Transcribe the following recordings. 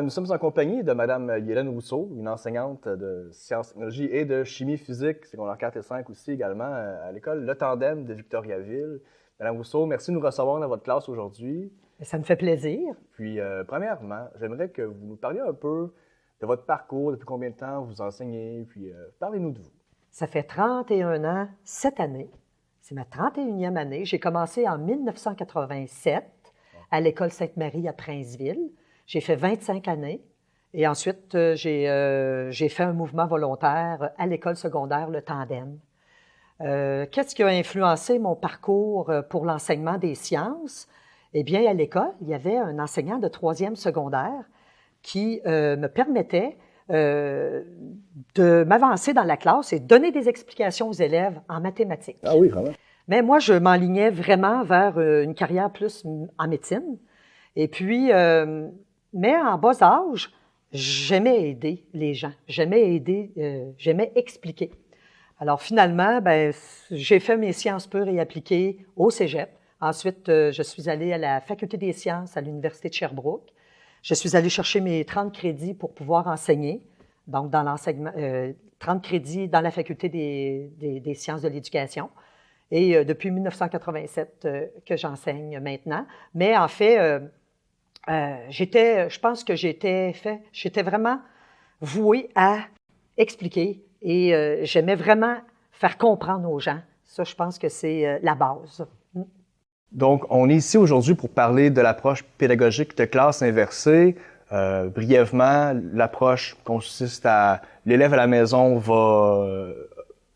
nous sommes en compagnie de Mme Ghislaine Rousseau, une enseignante de sciences, technologies et de chimie physique, secondaire 4 et 5 aussi également, à l'école Le Tandem de Victoriaville. Mme Rousseau, merci de nous recevoir dans votre classe aujourd'hui. Ça me fait plaisir. Puis, premièrement, j'aimerais que vous nous parliez un peu de votre parcours, depuis combien de temps vous enseignez, puis parlez-nous de vous. Ça fait 31 ans cette année. C'est ma 31e année. J'ai commencé en 1987 à l'École Sainte-Marie à Princeville. J'ai fait 25 années. Et ensuite, j'ai fait un mouvement volontaire à l'école secondaire Le Tandem. Qu'est-ce qui a influencé mon parcours pour l'enseignement des sciences? Eh bien, à l'école, il y avait un enseignant de 3e secondaire qui me permettait de m'avancer dans la classe et donner des explications aux élèves en mathématiques. Ah oui, vraiment. Mais moi, je m'enlignais vraiment vers une carrière plus en médecine. Et puis, mais en bas âge, j'aimais aider les gens. J'aimais expliquer. Alors finalement, j'ai fait mes sciences pures et appliquées au cégep. Ensuite, je suis allée à la Faculté des sciences à l'Université de Sherbrooke. Je suis allée chercher mes 30 crédits pour pouvoir enseigner, donc dans l'enseignement, 30 crédits dans la Faculté des sciences de l'éducation. Et depuis 1987 que j'enseigne maintenant. Mais en fait, je pense que j'étais vraiment vouée à expliquer et j'aimais vraiment faire comprendre aux gens. Ça, je pense que c'est la base. Donc, on est ici aujourd'hui pour parler de l'approche pédagogique de classe inversée. Brièvement, l'approche consiste à l'élève à la maison va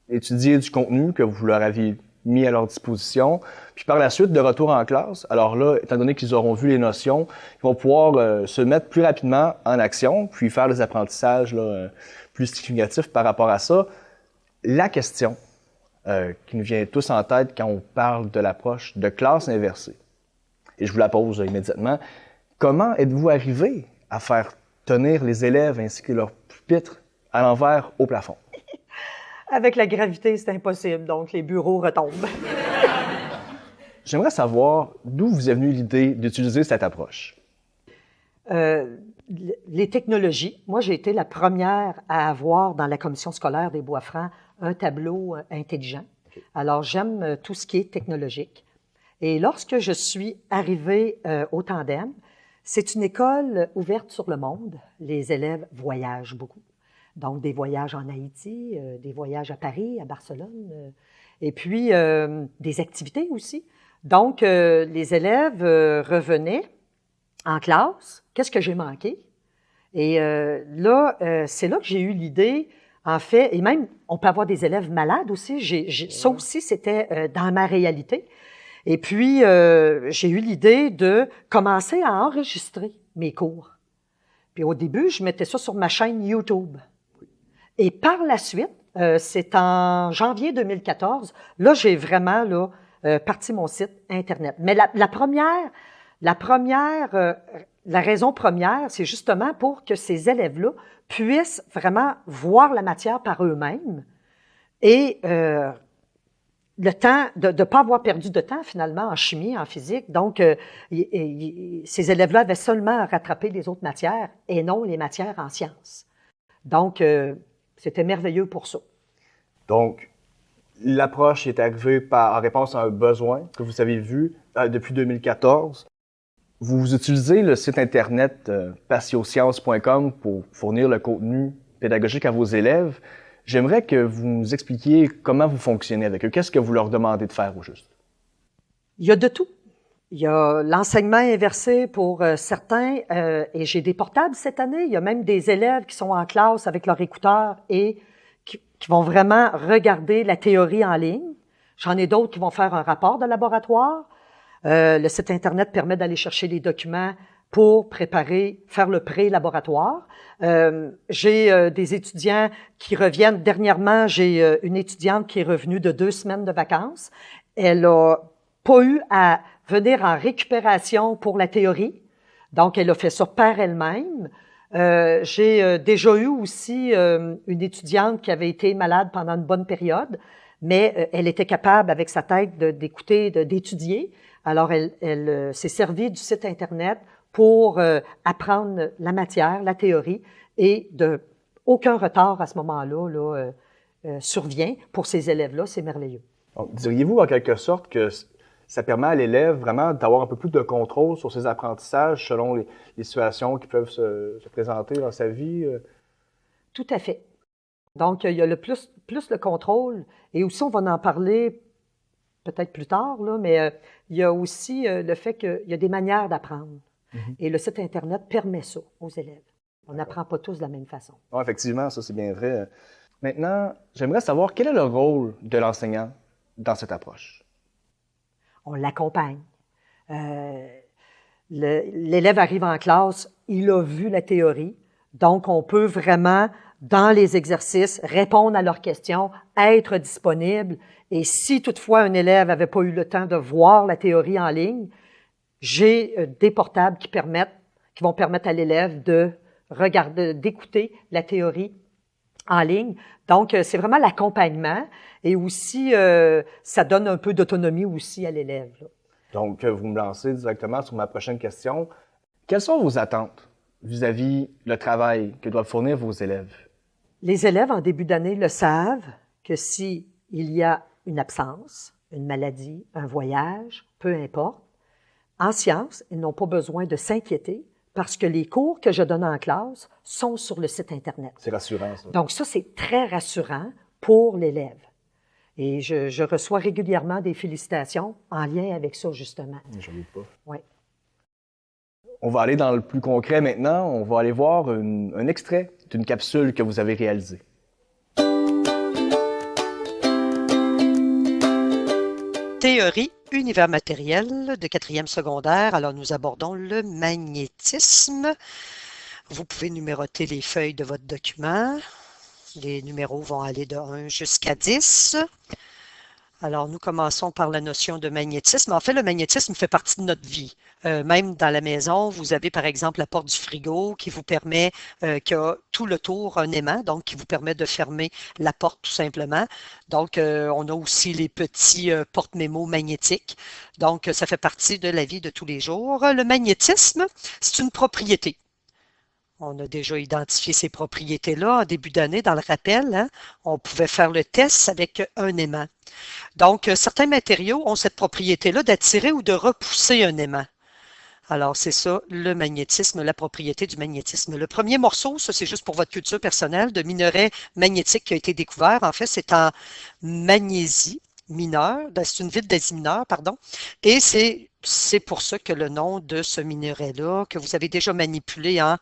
étudier du contenu que vous leur aviez mis à leur disposition, puis par la suite, de retour en classe, alors là, étant donné qu'ils auront vu les notions, ils vont pouvoir se mettre plus rapidement en action, puis faire des apprentissages là, plus significatifs par rapport à ça. La question qui nous vient tous en tête quand on parle de l'approche de classe inversée. Et je vous la pose immédiatement. Comment êtes-vous arrivé à faire tenir les élèves ainsi que leur pupitre à l'envers au plafond? Avec la gravité, c'est impossible, donc les bureaux retombent. J'aimerais savoir d'où vous est venue l'idée d'utiliser cette approche. Les technologies. Moi, j'ai été la première à avoir dans la commission scolaire des Bois-Francs un tableau intelligent. Alors, j'aime tout ce qui est technologique. Et lorsque je suis arrivée au Tandem, c'est une école ouverte sur le monde. Les élèves voyagent beaucoup. Donc, des voyages en Haïti, des voyages à Paris, à Barcelone, et puis des activités aussi. Donc, les élèves revenaient en classe. Qu'est-ce que j'ai manqué? Et là, c'est là que j'ai eu l'idée, en fait, et même, on peut avoir des élèves malades aussi. Ça aussi, c'était dans ma réalité. Et puis, j'ai eu l'idée de commencer à enregistrer mes cours. Puis au début, je mettais ça sur ma chaîne YouTube. Et par la suite, c'est en janvier 2014, là, j'ai vraiment parti mon site Internet. Mais la raison première, c'est justement pour que ces élèves-là puissent vraiment voir la matière par eux-mêmes et le temps de ne pas avoir perdu de temps finalement en chimie, en physique. Donc, ces élèves-là avaient seulement à rattraper les autres matières et non les matières en sciences. Donc, c'était merveilleux pour ça. Donc, l'approche est arrivée en réponse à un besoin que vous avez vu depuis 2014. Vous utilisez le site Internet patiosciences.com pour fournir le contenu pédagogique à vos élèves. J'aimerais que vous nous expliquiez comment vous fonctionnez avec eux. Qu'est-ce que vous leur demandez de faire au juste? Il y a de tout. Il y a l'enseignement inversé pour certains, et j'ai des portables cette année. Il y a même des élèves qui sont en classe avec leurs écouteurs et qui vont vraiment regarder la théorie en ligne. J'en ai d'autres qui vont faire un rapport de laboratoire. Le site Internet permet d'aller chercher les documents pour faire le pré-laboratoire. J'ai des étudiants qui reviennent. Dernièrement, j'ai une étudiante qui est revenue de 2 semaines de vacances. Elle a pas eu à venir en récupération pour la théorie. Donc, elle a fait ça par elle-même. J'ai déjà eu aussi une étudiante qui avait été malade pendant une bonne période, mais elle était capable, avec sa tête, d'écouter, d'étudier. Alors, elle s'est servie du site Internet pour apprendre la matière, la théorie, et aucun retard à ce moment-là survient pour ces élèves-là. C'est merveilleux. Donc, diriez-vous en quelque sorte que ça permet à l'élève vraiment d'avoir un peu plus de contrôle sur ses apprentissages selon les situations qui peuvent se présenter dans sa vie? Tout à fait. Donc, il y a le plus le contrôle, et aussi on va en parler peut-être plus tard, là, mais il y a aussi le fait qu'il y a des manières d'apprendre. Et le site Internet permet ça aux élèves. On n'apprend pas tous de la même façon. Oui, effectivement, ça c'est bien vrai. Maintenant, j'aimerais savoir quel est le rôle de l'enseignant dans cette approche? On l'accompagne. L'élève arrive en classe, il a vu la théorie, donc on peut vraiment, dans les exercices, répondre à leurs questions, être disponible. Et si toutefois un élève n'avait pas eu le temps de voir la théorie en ligne, j'ai des portables qui vont permettre à l'élève de regarder, d'écouter la théorie en ligne. Donc, c'est vraiment l'accompagnement et aussi, ça donne un peu d'autonomie aussi à l'élève. Donc, vous me lancez directement sur ma prochaine question. Quelles sont vos attentes vis-à-vis le travail que doivent fournir vos élèves? Les élèves, en début d'année, le savent que s'il y a une absence, une maladie, un voyage, peu importe, en sciences, ils n'ont pas besoin de s'inquiéter parce que les cours que je donne en classe sont sur le site Internet. C'est rassurant, ça. Donc ça, c'est très rassurant pour l'élève. Et je reçois régulièrement des félicitations en lien avec ça, justement. Je ne doute pas. Oui. On va aller dans le plus concret maintenant. On va aller voir un extrait d'une capsule que vous avez réalisée. Théorie, univers matériel de 4e secondaire. Alors, nous abordons le magnétisme. Vous pouvez numéroter les feuilles de votre document. Les numéros vont aller de 1 jusqu'à 10. Alors, nous commençons par la notion de magnétisme. En fait, le magnétisme fait partie de notre vie. Même dans la maison, vous avez par exemple la porte du frigo qui vous permet, qui a tout le tour un aimant, donc qui vous permet de fermer la porte tout simplement. Donc, on a aussi les petits porte-mémos magnétiques. Donc, ça fait partie de la vie de tous les jours. Le magnétisme, c'est une propriété. On a déjà identifié ces propriétés-là en début d'année dans le rappel. Hein, on pouvait faire le test avec un aimant. Donc, certains matériaux ont cette propriété-là d'attirer ou de repousser un aimant. Alors, c'est ça, le magnétisme, la propriété du magnétisme. Le premier morceau, ça c'est juste pour votre culture personnelle, de minerai magnétique qui a été découvert. En fait, c'est en Magnésie mineure, c'est une ville d'Asie mineure, pardon, et c'est pour ça que le nom de ce minerai-là, que vous avez déjà manipulé en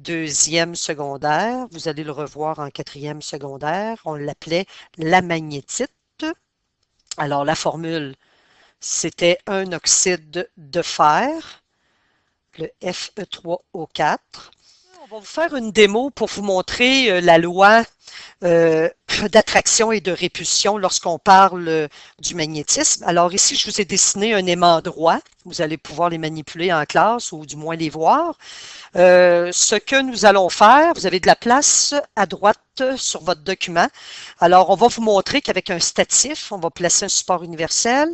2e secondaire, vous allez le revoir en 4e secondaire, on l'appelait la magnétite. Alors, la formule, c'était un oxyde de fer, le Fe3O4. On va vous faire une démo pour vous montrer la loi d'attraction et de répulsion lorsqu'on parle du magnétisme. Alors ici, je vous ai dessiné un aimant droit. Vous allez pouvoir les manipuler en classe ou du moins les voir. Ce que nous allons faire, vous avez de la place à droite sur votre document. Alors, on va vous montrer qu'avec un statif, on va placer un support universel.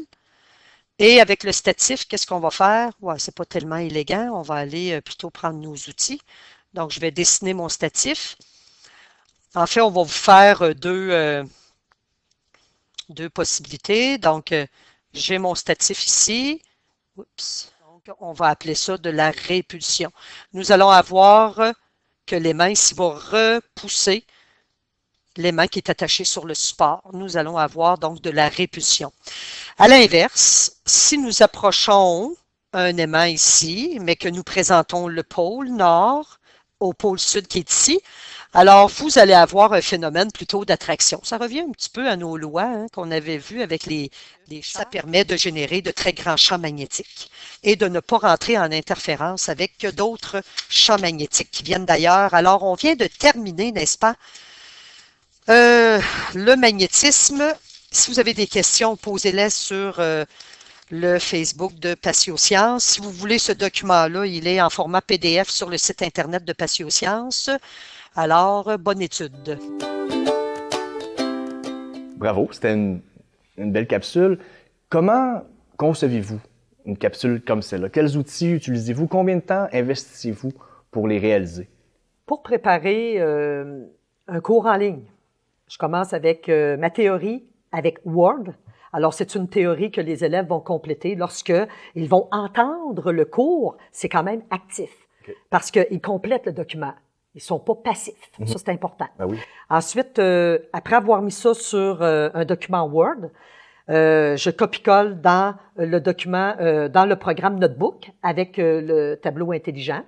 Et avec le statif, qu'est-ce qu'on va faire? Ouais, c'est pas tellement élégant. On va aller plutôt prendre nos outils. Donc, je vais dessiner mon statif. En fait, on va vous faire deux possibilités. Donc, j'ai mon statif ici. Oups. Donc, on va appeler ça de la répulsion. Nous allons avoir que l'aimant ici va repousser l'aimant qui est attaché sur le support. Nous allons avoir donc de la répulsion. À l'inverse, si nous approchons un aimant ici, mais que nous présentons le pôle nord au pôle sud qui est ici, alors vous allez avoir un phénomène plutôt d'attraction. Ça revient un petit peu à nos lois qu'on avait vues avec les champs. Ça permet de générer de très grands champs magnétiques et de ne pas rentrer en interférence avec d'autres champs magnétiques qui viennent d'ailleurs. Alors, on vient de terminer, n'est-ce pas, le magnétisme. Si vous avez des questions, posez-les sur le Facebook de Patiosciences. Si vous voulez ce document-là, il est en format PDF sur le site Internet de Patiosciences. Alors, bonne étude. Bravo, c'était une belle capsule. Comment concevez-vous une capsule comme celle-là? Quels outils utilisez-vous? Combien de temps investissez-vous pour les réaliser? Pour préparer un cours en ligne, je commence avec ma théorie avec Word. Alors, c'est une théorie que les élèves vont compléter lorsque ils vont entendre le cours. C'est quand même actif parce qu'ils complètent le document. Ils sont pas passifs. Ça, c'est important. Ben oui. Ensuite, après avoir mis ça sur un document Word, je copie-colle dans le document, dans le programme Notebook avec le tableau intelligent.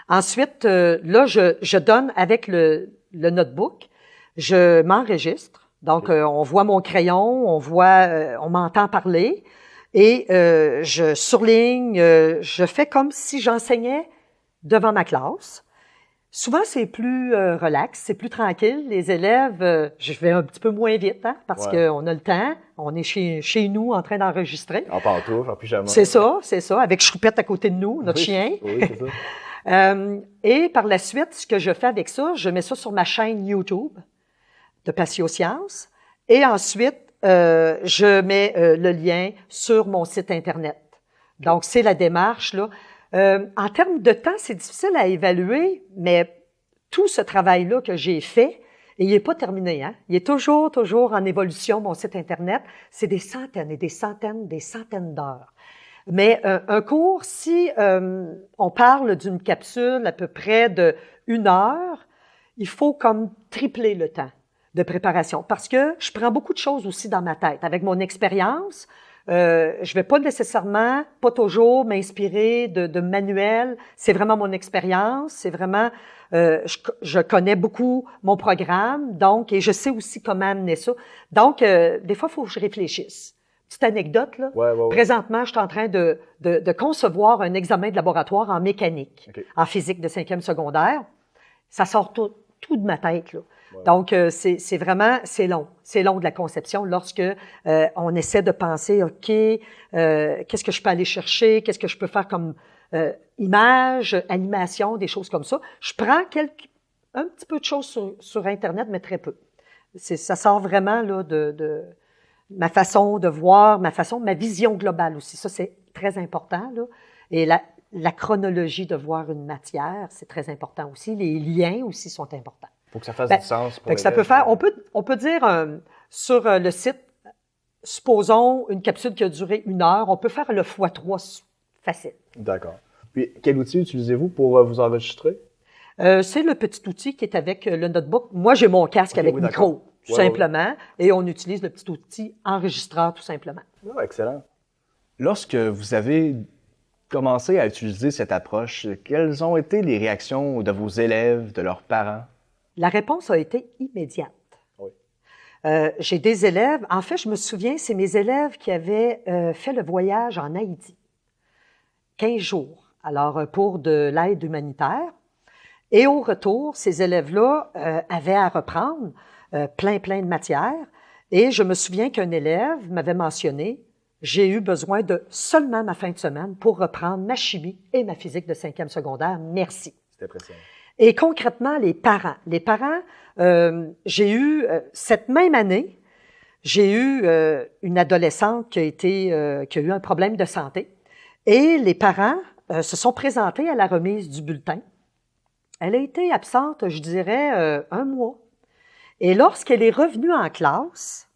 Ensuite, là, je donne avec le Notebook, je m'enregistre. Donc, on voit mon crayon, on m'entend parler et je surligne, je fais comme si j'enseignais devant ma classe. Souvent, c'est plus relax, c'est plus tranquille. Les élèves, je vais un petit peu moins vite, hein, parce qu'on a le temps. On est chez nous en train d'enregistrer. En pantoufles, en pyjama. C'est ça, avec Choupette à côté de nous, notre chien. Oui, c'est ça. Et par la suite, ce que je fais avec ça, je mets ça sur ma chaîne YouTube de Patio-Sciences. Et ensuite, je mets le lien sur mon site Internet. Donc, c'est la démarche, là. En termes de temps, c'est difficile à évaluer, mais tout ce travail-là que j'ai fait, et il n'est pas terminé, hein? Il est toujours en évolution, mon site Internet. C'est des centaines et des centaines d'heures. Mais un cours, si on parle d'une capsule à peu près de 1 heure, il faut comme tripler le temps de préparation parce que je prends beaucoup de choses aussi dans ma tête. Avec mon expérience, je vais pas nécessairement, pas toujours m'inspirer de manuels. C'est vraiment mon expérience. C'est vraiment, je connais beaucoup mon programme, donc, et je sais aussi comment amener ça. Donc, des fois, il faut que je réfléchisse. Petite anecdote, là. Ouais. Présentement, je suis en train de concevoir un examen de laboratoire en mécanique, en physique de 5e secondaire. Ça sort tout de ma tête, là. Donc, c'est vraiment, c'est long de la conception lorsque on essaie de penser, OK, qu'est-ce que je peux aller chercher, qu'est-ce que je peux faire comme image, animation, des choses comme ça. Je prends un petit peu de choses sur Internet, mais très peu. Ça sort vraiment là de ma façon de voir, ma vision globale aussi. Ça, c'est très important, là. Et la chronologie de voir une matière, c'est très important aussi. Les liens aussi sont importants. Faut que ça fasse du sens pour que ça peut faire. On peut dire sur le site, supposons une capsule qui a duré 1 heure, on peut faire le x3 facile. D'accord. Puis, quel outil utilisez-vous pour vous enregistrer? C'est le petit outil qui est avec le notebook. Moi, j'ai mon casque avec micro, tout simplement, et on utilise le petit outil enregistreur, tout simplement. Ah, excellent. Lorsque vous avez commencé à utiliser cette approche, quelles ont été les réactions de vos élèves, de leurs parents? La réponse a été immédiate. Oui. J'ai des élèves, en fait, je me souviens, c'est mes élèves qui avaient fait le voyage en Haïti. 15 jours, alors pour de l'aide humanitaire. Et au retour, ces élèves-là avaient à reprendre plein de matières. Et je me souviens qu'un élève m'avait mentionné, j'ai eu besoin de seulement ma fin de semaine pour reprendre ma chimie et ma physique de 5e secondaire. Merci. C'était impressionnant. Et concrètement, les parents, j'ai eu, cette même année, j'ai eu une adolescente qui a eu un problème de santé. Et les parents se sont présentés à la remise du bulletin. Elle a été absente, je dirais, 1 mois. Et lorsqu'elle est revenue en classe,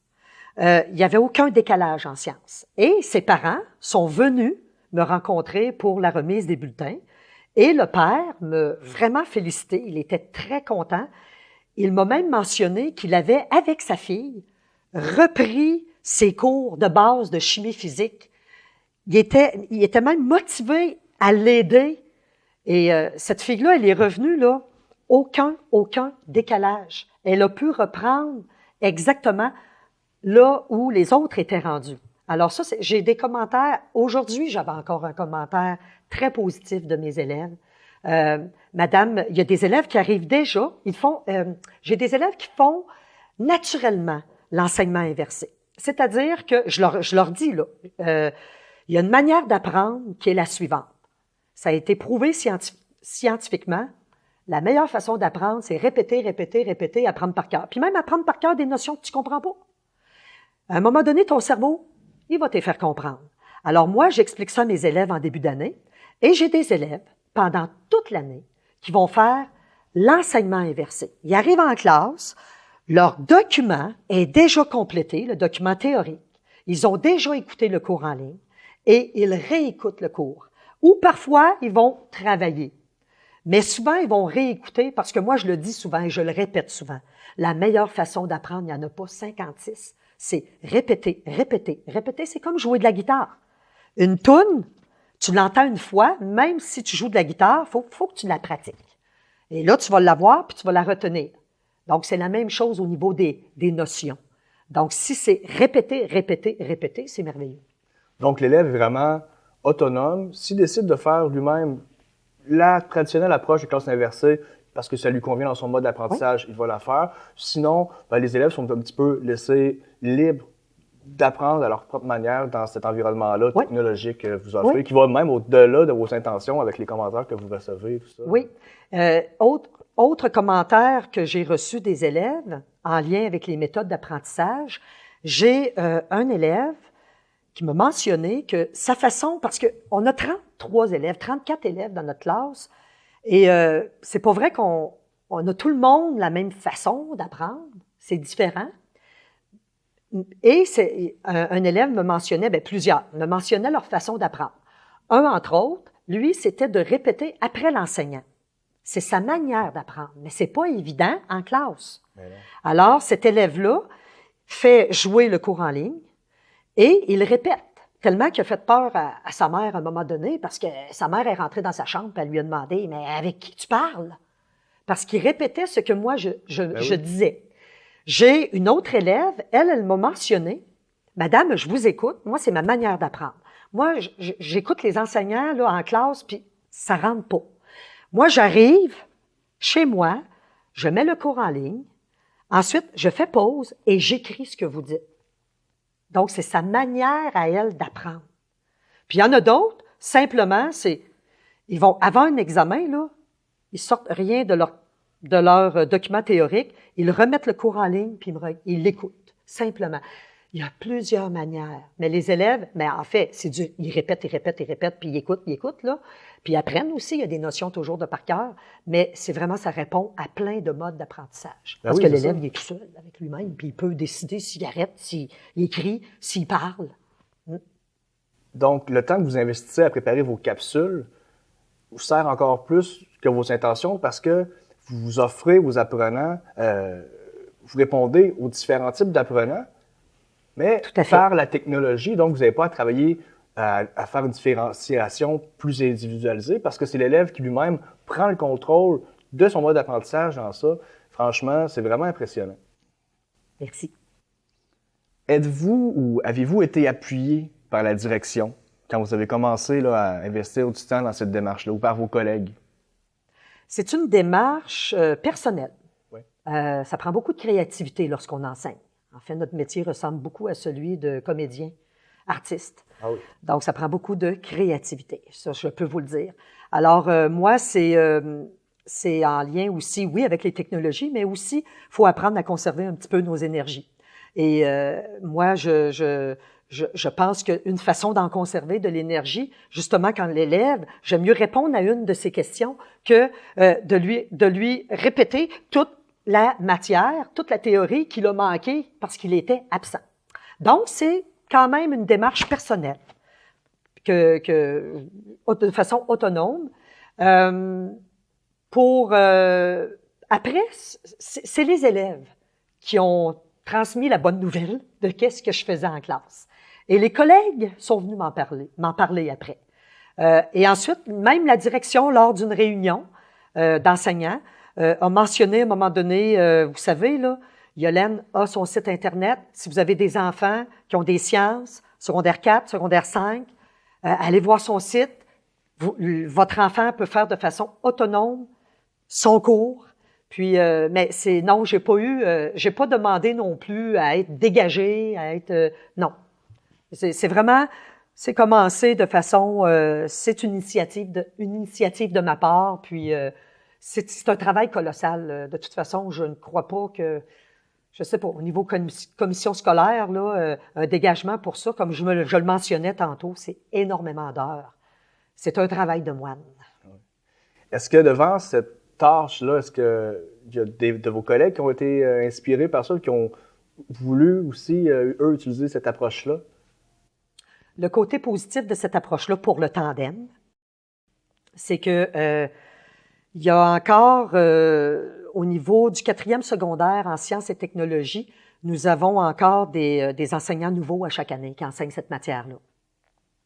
il n'y avait aucun décalage en sciences. Et ses parents sont venus me rencontrer pour la remise des bulletins. Et le père m'a vraiment félicité. Il était très content. Il m'a même mentionné qu'il avait, avec sa fille, repris ses cours de base de chimie physique. Il était même motivé à l'aider. Et cette fille-là, elle est revenue, là, aucun décalage. Elle a pu reprendre exactement là où les autres étaient rendus. Alors ça, j'ai des commentaires. Aujourd'hui, j'avais encore un commentaire très positif de mes élèves. Madame, il y a des élèves qui arrivent déjà, j'ai des élèves qui font naturellement l'enseignement inversé. C'est-à-dire que, je leur dis, là, il y a une manière d'apprendre qui est la suivante. Ça a été prouvé scientifiquement. La meilleure façon d'apprendre, c'est répéter, apprendre par cœur. Puis même apprendre par cœur des notions que tu comprends pas. À un moment donné, ton cerveau, il va te faire comprendre. Alors moi, j'explique ça à mes élèves en début d'année et j'ai des élèves pendant toute l'année qui vont faire l'enseignement inversé. Ils arrivent en classe, leur document est déjà complété, le document théorique. Ils ont déjà écouté le cours en ligne et ils réécoutent le cours. Ou parfois, ils vont travailler. Mais souvent, ils vont réécouter parce que moi, je le dis souvent et je le répète souvent. La meilleure façon d'apprendre, il n'y en a pas 56. C'est répéter, répéter, répéter. C'est comme jouer de la guitare. Une toune, tu l'entends une fois, même si tu joues de la guitare, faut que tu la pratiques. Et là, tu vas l'avoir puis tu vas la retenir. Donc, c'est la même chose au niveau des notions. Donc, si c'est répéter, répéter, répéter, c'est merveilleux. Donc, l'élève est vraiment autonome. S'il décide de faire lui-même la traditionnelle approche de classe inversée, parce que ça lui convient dans son mode d'apprentissage, il va la faire. Sinon, les élèves sont un petit peu laissés libres d'apprendre à leur propre manière dans cet environnement-là technologique que vous offrez, qui va même au-delà de vos intentions avec les commentaires que vous recevez, tout ça. Oui. Autre commentaire que j'ai reçu des élèves en lien avec les méthodes d'apprentissage, j'ai un élève qui m'a mentionné que sa façon, parce qu'on a 33 élèves, 34 élèves dans notre classe, et c'est pas vrai qu'on a tout le monde la même façon d'apprendre, c'est différent. Et un élève me mentionnait, plusieurs, me mentionnaient leur façon d'apprendre. Un, entre autres, lui, c'était de répéter après l'enseignant. C'est sa manière d'apprendre, mais c'est pas évident en classe. Alors, cet élève-là fait jouer le cours en ligne et il répète, tellement qu'il a fait peur à sa mère à un moment donné, parce que sa mère est rentrée dans sa chambre et elle lui a demandé « Mais avec qui tu parles? » Parce qu'il répétait ce que moi, je disais. J'ai une autre élève, elle m'a mentionné, « Madame, je vous écoute, moi, c'est ma manière d'apprendre. Moi, j'écoute les enseignants là, en classe, puis ça rentre pas. Moi, j'arrive chez moi, je mets le cours en ligne, ensuite, je fais pause et j'écris ce que vous dites. » Donc, c'est sa manière à elle d'apprendre. Puis, il y en a d'autres, simplement, ils vont, avant un examen, là, ils sortent rien de leur document théorique, ils remettent le cours en ligne, puis ils l'écoutent, simplement. Il y a plusieurs manières. Mais les élèves, en fait, ils répètent, puis ils écoutent, là. Puis ils apprennent aussi, il y a des notions toujours de par cœur, mais c'est vraiment, ça répond à plein de modes d'apprentissage. Parce que l'élève, il est tout seul avec lui-même, puis il peut décider s'il arrête, s'il écrit, s'il parle. Donc, le temps que vous investissez à préparer vos capsules vous sert encore plus que vos intentions parce que vous offrez aux apprenants, vous répondez aux différents types d'apprenants, mais par la technologie, donc vous n'avez pas à travailler à faire une différenciation plus individualisée parce que c'est l'élève qui lui-même prend le contrôle de son mode d'apprentissage dans ça. Franchement, c'est vraiment impressionnant. Merci. Êtes-vous ou avez-vous été appuyé par la direction quand vous avez commencé là, à investir du temps dans cette démarche-là ou par vos collègues? C'est une démarche personnelle. Oui. Ça prend beaucoup de créativité lorsqu'on enseigne. En fait, notre métier ressemble beaucoup à celui de comédien, artiste. Ah oui. Donc, ça prend beaucoup de créativité. Ça, je peux vous le dire. Alors, moi, c'est en lien aussi, oui, avec les technologies, mais aussi, il faut apprendre à conserver un petit peu nos énergies. Et moi, je pense qu'une façon d'en conserver de l'énergie, justement, quand l'élève, j'aime mieux répondre à une de ses questions que de lui répéter toute la matière, toute la théorie qu'il a manqué parce qu'il était absent. Donc, c'est quand même une démarche personnelle de façon autonome. Après, c'est les élèves qui ont transmis la bonne nouvelle de qu'est-ce que je faisais en classe. Et les collègues sont venus m'en parler après. Et ensuite, même la direction, lors d'une réunion d'enseignants, a mentionné à un moment donné, vous savez, là, Yolène a son site Internet. Si vous avez des enfants qui ont des sciences, secondaire 4, secondaire 5, allez voir son site. Votre enfant peut faire de façon autonome son cours. Puis, mais non, j'ai pas demandé non plus à être dégagé, non. C'est commencé de façon, c'est une initiative de ma part, puis c'est un travail colossal. De toute façon, je ne crois pas que je sais pas, au niveau commission scolaire, là, un dégagement pour ça, comme je le mentionnais tantôt, c'est énormément d'heures. C'est un travail de moine. Est-ce que devant cette tâche-là, est-ce qu'il y a de vos collègues qui ont été inspirés par ça, qui ont voulu aussi, eux, utiliser cette approche-là? Le côté positif de cette approche-là pour le tandem, c'est que il y a encore, au niveau du 4e secondaire en sciences et technologies, nous avons encore des enseignants nouveaux à chaque année qui enseignent cette matière-là.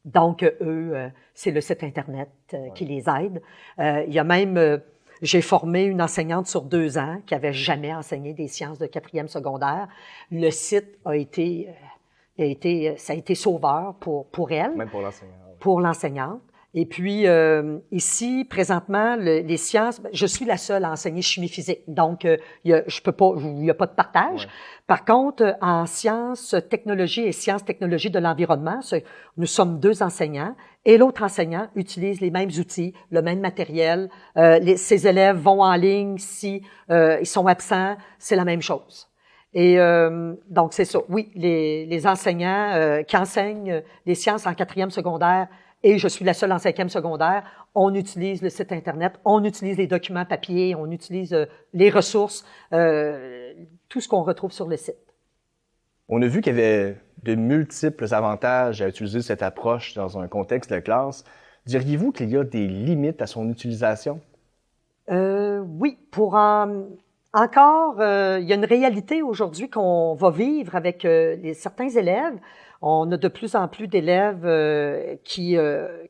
Donc, eux, c'est le site Internet qui les aide. Il y a même, j'ai formé une enseignante sur 2 ans qui avait jamais enseigné des sciences de 4e secondaire. Le site ça a été sauveur pour elle. Même pour l'enseignant. Oui. Pour l'enseignante. Et puis, ici, présentement, les sciences, je suis la seule à enseigner chimie physique. Donc, il n'y a pas de partage. Ouais. Par contre, en sciences, technologies et sciences, technologies de l'environnement, nous sommes 2 enseignants et l'autre enseignant utilise les mêmes outils, le même matériel. Ses élèves vont en ligne si ils sont absents, c'est la même chose. Et donc, c'est ça. Oui, les enseignants qui enseignent les sciences en 4e secondaire, et je suis la seule en 5e secondaire, on utilise le site Internet, on utilise les documents papier, on utilise les ressources, tout ce qu'on retrouve sur le site. On a vu qu'il y avait de multiples avantages à utiliser cette approche dans un contexte de classe. Diriez-vous qu'il y a des limites à son utilisation? Oui, encore, il y a une réalité aujourd'hui qu'on va vivre avec certains élèves. On a de plus en plus d'élèves qui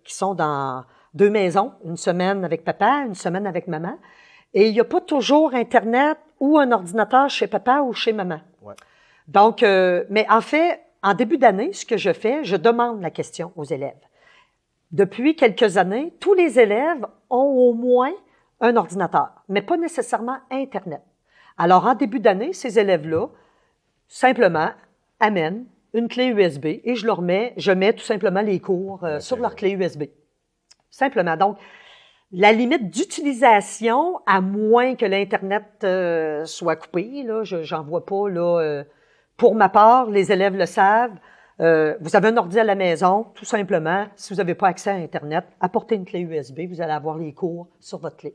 sont dans 2 maisons, une semaine avec papa, une semaine avec maman. Et il n'y a pas toujours Internet ou un ordinateur chez papa ou chez maman. Ouais. Donc, mais en fait, en début d'année, ce que je fais, je demande la question aux élèves. Depuis quelques années, tous les élèves ont au moins un ordinateur, mais pas nécessairement Internet. Alors, en début d'année, ces élèves-là, simplement, amènent une clé USB et je mets tout simplement les cours sur leur clé USB. Simplement. Donc, la limite d'utilisation, à moins que l'Internet soit coupé, là, j'en vois pas, là, pour ma part, les élèves le savent. Vous avez un ordi à la maison, tout simplement. Si vous n'avez pas accès à Internet, apportez une clé USB, vous allez avoir les cours sur votre clé.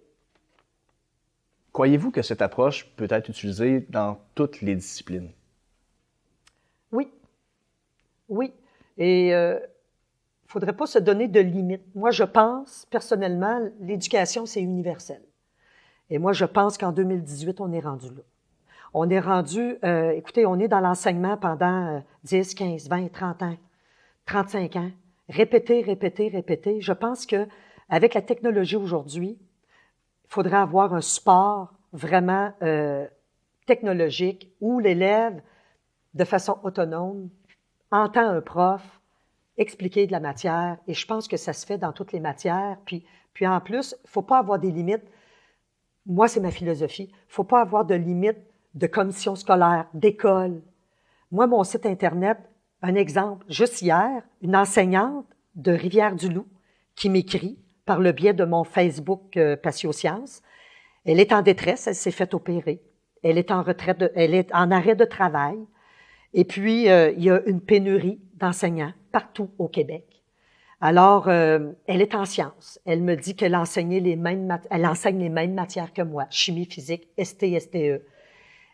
Croyez-vous que cette approche peut être utilisée dans toutes les disciplines? Oui. Oui. Et faudrait pas se donner de limites. Moi, je pense, personnellement, l'éducation, c'est universel. Et moi, je pense qu'en 2018, on est rendu là. On est rendu, écoutez, on est dans l'enseignement pendant 10, 15, 20, 30 ans, 35 ans. Répéter, répéter, répéter. Je pense que avec la technologie aujourd'hui, il faudrait avoir un support vraiment technologique où l'élève, de façon autonome, entend un prof expliquer de la matière. Et je pense que ça se fait dans toutes les matières. Puis en plus, il ne faut pas avoir des limites. Moi, c'est ma philosophie. Il ne faut pas avoir de limites de commission scolaire, d'école. Moi, mon site Internet, un exemple, juste hier, une enseignante de Rivière-du-Loup qui m'écrit par le biais de mon Facebook Patiosciences. Elle est en détresse, elle s'est fait opérer. Elle est elle est en arrêt de travail. Et puis, il y a une pénurie d'enseignants partout au Québec. Alors, elle est en sciences. Elle me dit qu'elle enseigne les mêmes matières que moi, chimie, physique, ST, STE.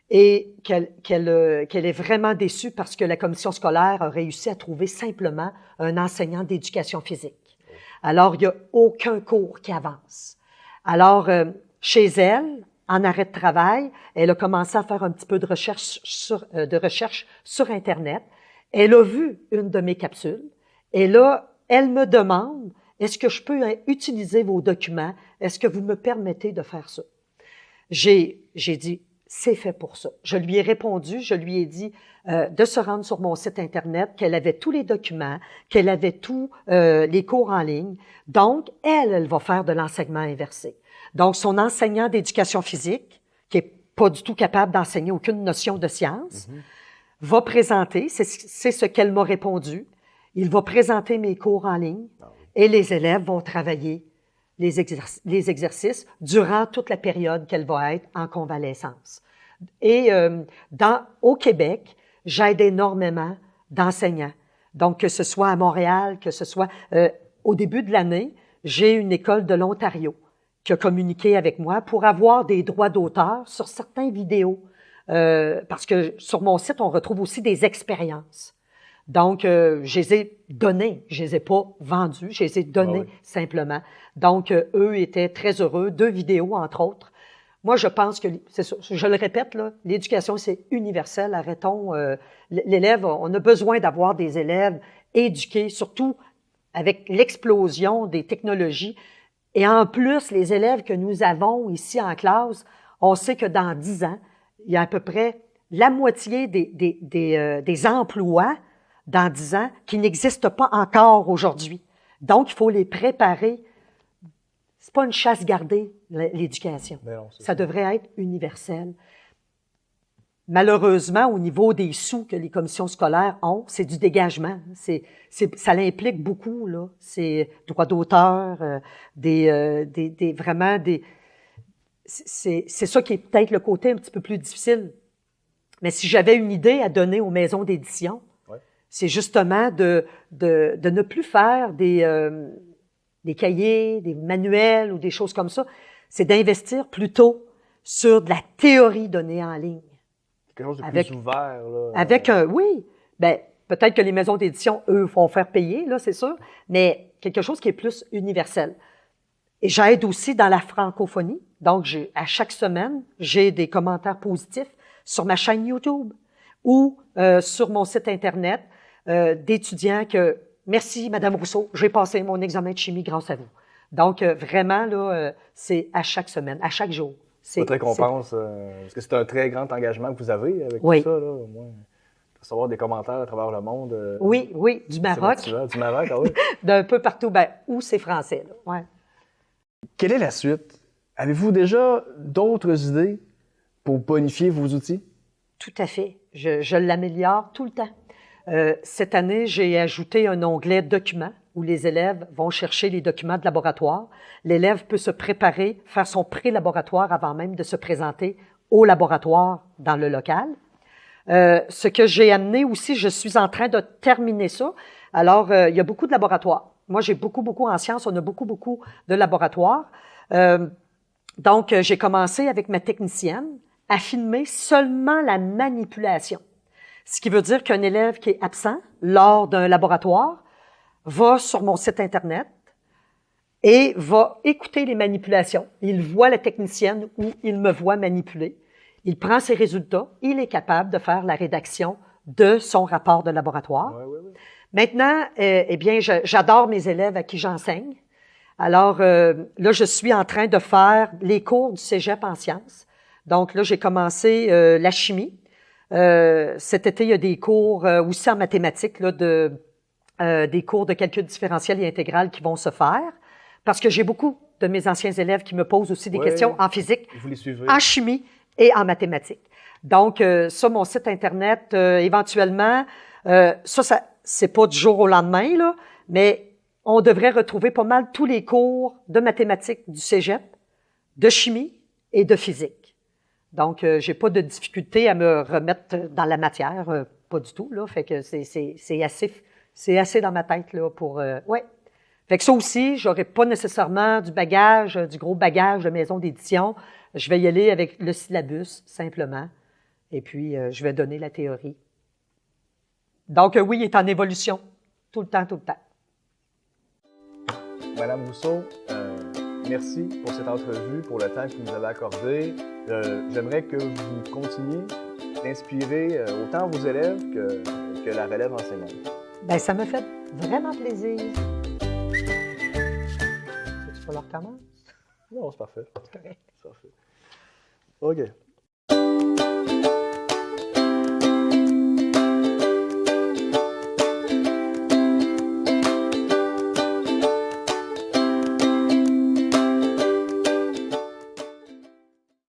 Et qu'elle est vraiment déçue parce que la commission scolaire a réussi à trouver simplement un enseignant d'éducation physique. Alors, il n'y a aucun cours qui avance. Alors, chez elle, en arrêt de travail, elle a commencé à faire un petit peu de recherche sur Internet. Elle a vu une de mes capsules. Et là, elle me demande, est-ce que je peux utiliser vos documents? Est-ce que vous me permettez de faire ça? J'ai dit, c'est fait pour ça. Je lui ai répondu, je lui ai dit de se rendre sur mon site Internet, qu'elle avait tous les documents, qu'elle avait tous les cours en ligne. Donc, elle va faire de l'enseignement inversé. Donc, son enseignant d'éducation physique, qui est pas du tout capable d'enseigner aucune notion de science, va présenter, c'est ce qu'elle m'a répondu, il va présenter mes cours en ligne et les élèves vont travailler les exercices durant toute la période qu'elle va être en convalescence. Et au Québec, j'aide énormément d'enseignants. Donc, que ce soit à Montréal, que ce soit au début de l'année, j'ai une école de l'Ontario qui a communiqué avec moi pour avoir des droits d'auteur sur certaines vidéos. Parce que sur mon site, on retrouve aussi des expériences. Donc, je les ai données, je les ai pas vendues, je les ai données simplement. Donc, eux étaient très heureux. 2 vidéos, entre autres. Moi, je pense que, c'est ça, je le répète, là, l'éducation, c'est universel. Arrêtons, l'élève, on a besoin d'avoir des élèves éduqués, surtout avec l'explosion des technologies. Et en plus, les élèves que nous avons ici en classe, on sait que dans 10 ans, il y a à peu près la moitié des emplois dans 10 ans qui n'existent pas encore aujourd'hui. Donc, il faut les préparer. C'est pas une chasse gardée, l'éducation. Ça devrait être universel. Malheureusement, au niveau des sous que les commissions scolaires ont, c'est du dégagement. Ça l'implique beaucoup, là. C'est droits d'auteur, c'est ça qui est peut-être le côté un petit peu plus difficile. Mais si j'avais une idée à donner aux maisons d'édition, c'est justement de ne plus faire des cahiers, des manuels ou des choses comme ça. C'est d'investir plutôt sur de la théorie donnée en ligne. Quelque chose de plus ouvert, là. Avec oui. Ben, peut-être que les maisons d'édition, eux, vont faire payer, là, c'est sûr, mais quelque chose qui est plus universel. Et j'aide aussi dans la francophonie. Donc, à chaque semaine, j'ai des commentaires positifs sur ma chaîne YouTube ou sur mon site Internet d'étudiants que « Merci, Madame Rousseau, j'ai passé mon examen de chimie grâce à vous. » Donc, vraiment, là, c'est à chaque semaine, à chaque jour. Votre récompense, parce que c'est un très grand engagement que vous avez avec tout ça, là, au moins. Recevoir des commentaires à travers le monde. Oui, du Maroc. Du Maroc, ah oui. D'un peu partout, où c'est français, là. Ouais. Quelle est la suite? Avez-vous déjà d'autres idées pour bonifier vos outils? Tout à fait. Je l'améliore tout le temps. Cette année, j'ai ajouté un onglet « Documents » où les élèves vont chercher les documents de laboratoire. L'élève peut se préparer, faire son pré-laboratoire avant même de se présenter au laboratoire dans le local. Ce que j'ai amené aussi, je suis en train de terminer ça. Alors, il y a beaucoup de laboratoires. Moi, j'ai beaucoup en sciences, on a beaucoup de laboratoires. Donc, j'ai commencé avec ma technicienne à filmer seulement la manipulation. Ce qui veut dire qu'un élève qui est absent lors d'un laboratoire va sur mon site Internet et va écouter les manipulations. Il voit la technicienne ou il me voit manipuler. Il prend ses résultats. Il est capable de faire la rédaction de son rapport de laboratoire. Oui. Maintenant, eh bien, j'adore mes élèves à qui j'enseigne. Alors, là, je suis en train de faire les cours du cégep en sciences. Donc, là, j'ai commencé la chimie. Cet été, il y a des cours aussi en mathématiques, là, des cours de calcul différentiel et intégral qui vont se faire. Parce que j'ai beaucoup de mes anciens élèves qui me posent aussi des questions en physique, en chimie et en mathématiques. Donc, ça, mon site Internet, éventuellement, ça, c'est pas du jour au lendemain, là, mais on devrait retrouver pas mal tous les cours de mathématiques du cégep, de chimie et de physique. Donc, j'ai pas de difficulté à me remettre dans la matière, pas du tout, là. Fait que c'est assez dans ma tête, là, pour, ouais. Fait que ça aussi, j'aurais pas nécessairement du gros bagage de maison d'édition. Je vais y aller avec le syllabus, simplement. Et puis, je vais donner la théorie. Donc, oui, il est en évolution. Tout le temps. Madame Rousseau, merci pour cette entrevue, pour le temps que vous nous avez accordé. J'aimerais que vous continuiez d'inspirer autant vos élèves que la relève enseignante. Bien, ça me fait vraiment plaisir. Tu peux leur commencer? Non, c'est parfait. C'est parfait. OK.